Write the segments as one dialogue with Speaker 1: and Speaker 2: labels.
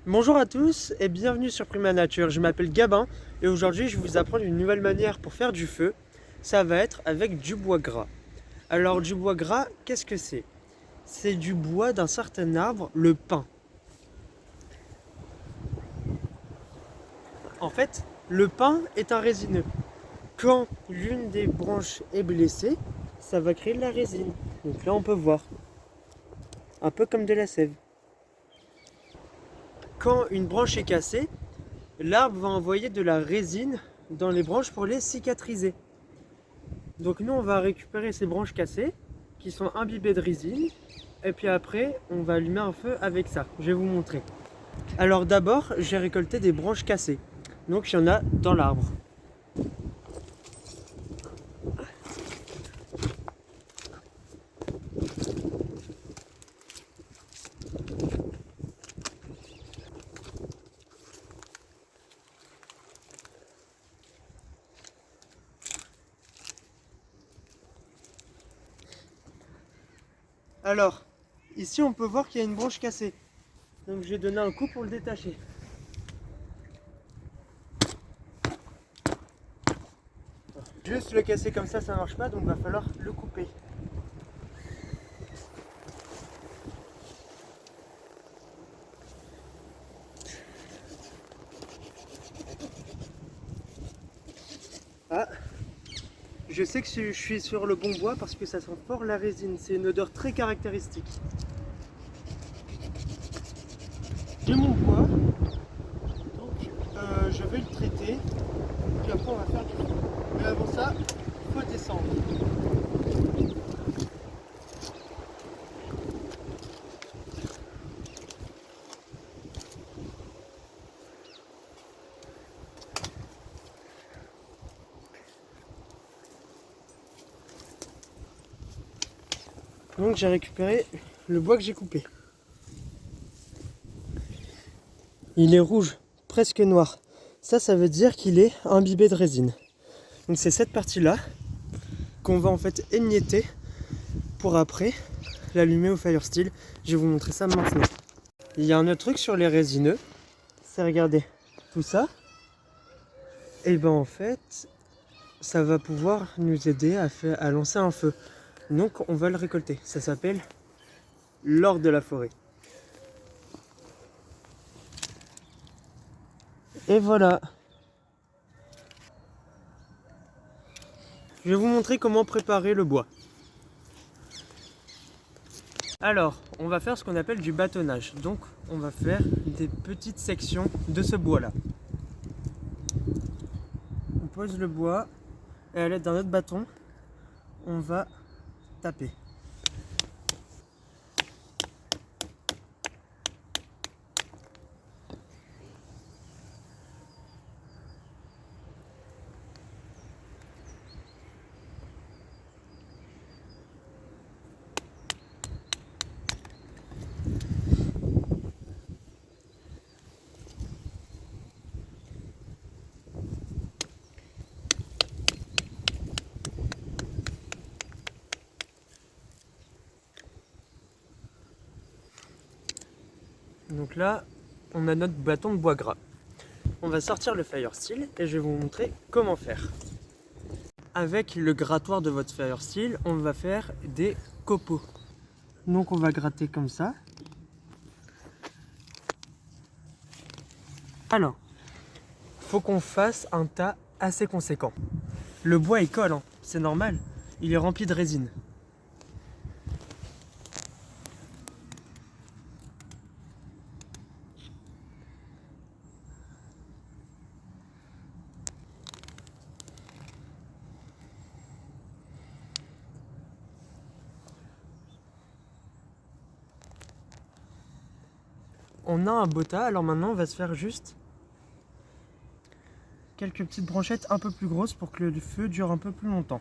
Speaker 1: Bonjour à tous et bienvenue sur Prima Nature, je m'appelle Gabin et aujourd'hui je vais vous apprendre une nouvelle manière pour faire du feu. Ça va être avec du bois gras. Alors du bois gras, qu'est-ce que c'est? C'est du bois d'un certain arbre, le pin. En fait, le pin est un résineux. Quand l'une des branches est blessée, ça va créer de la résine. Donc là on peut voir, un peu comme de la sève. Quand une branche est cassée, l'arbre va envoyer de la résine dans les branches pour les cicatriser. Donc nous on va récupérer ces branches cassées qui sont imbibées de résine et puis après on va allumer un feu avec ça. Je vais vous montrer. Alors d'abord j'ai récolté des branches cassées. Donc il y en a dans l'arbre. Alors ici on peut voir qu'il y a une branche cassée. Donc je vais donner un coup pour le détacher. Juste le casser comme ça marche pas, donc il va falloir le couper. Ah, je sais que je suis sur le bon bois parce que ça sent fort la résine, c'est une odeur très caractéristique. J'ai mon bois, donc je vais le traiter, puis après on va faire du feu. Mais avant ça, il faut descendre. Donc j'ai récupéré le bois que j'ai coupé. Il est rouge, presque noir. Ça veut dire qu'il est imbibé de résine. Donc c'est cette partie-là qu'on va en fait émietter pour après l'allumer au fire steel. Je vais vous montrer ça maintenant. Il y a un autre truc sur les résineux, c'est regardez, tout ça, et ben en fait, ça va pouvoir nous aider à lancer un feu. Donc on va le récolter. Ça s'appelle l'or de la forêt. Et voilà. Je vais vous montrer comment préparer le bois. Alors, on va faire ce qu'on appelle du bâtonnage. Donc, on va faire des petites sections de ce bois-là. On pose le bois et à l'aide d'un autre bâton, on va taper. Donc là, on a notre bâton de bois gras. On va sortir le fire steel et je vais vous montrer comment faire. Avec le grattoir de votre fire steel, on va faire des copeaux. Donc on va gratter comme ça. Alors, faut qu'on fasse un tas assez conséquent. Le bois il colle, hein, c'est normal, il est rempli de résine. On a un beau tas, alors maintenant on va se faire juste quelques petites branchettes un peu plus grosses pour que le feu dure un peu plus longtemps.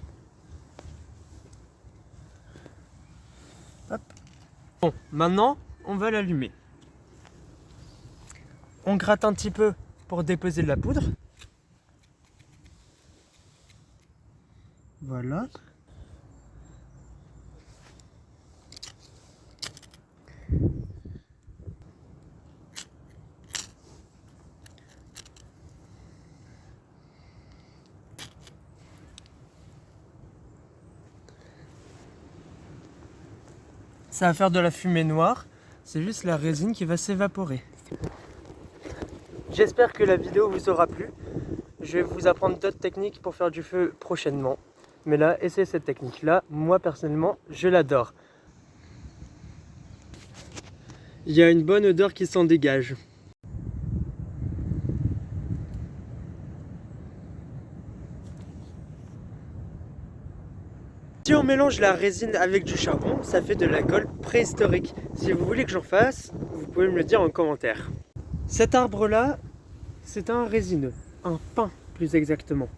Speaker 1: Hop. Bon, maintenant on va l'allumer. On gratte un petit peu pour déposer de la poudre. Voilà. ça va faire de la fumée noire. C'est juste la résine qui va s'évaporer. J'espère que la vidéo vous aura plu. Je vais vous apprendre d'autres techniques pour faire du feu prochainement. Mais là, essayez cette technique-là. Moi, personnellement, je l'adore. Il y a une bonne odeur qui s'en dégage. Si on mélange la résine avec du charbon, ça fait de la colle préhistorique. Si vous voulez que j'en fasse, vous pouvez me le dire en commentaire. Cet arbre-là, c'est un résineux, un pin plus exactement.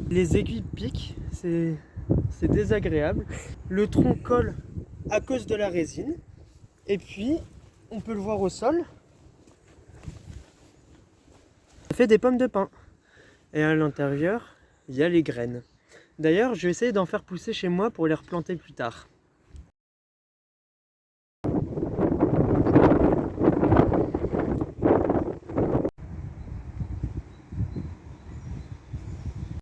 Speaker 1: Les aiguilles piquent, c'est désagréable. Le tronc colle à cause de la résine. Et puis, on peut le voir au sol. Ça fait des pommes de pin. Et à l'intérieur, il y a les graines. D'ailleurs, je vais essayer d'en faire pousser chez moi pour les replanter plus tard.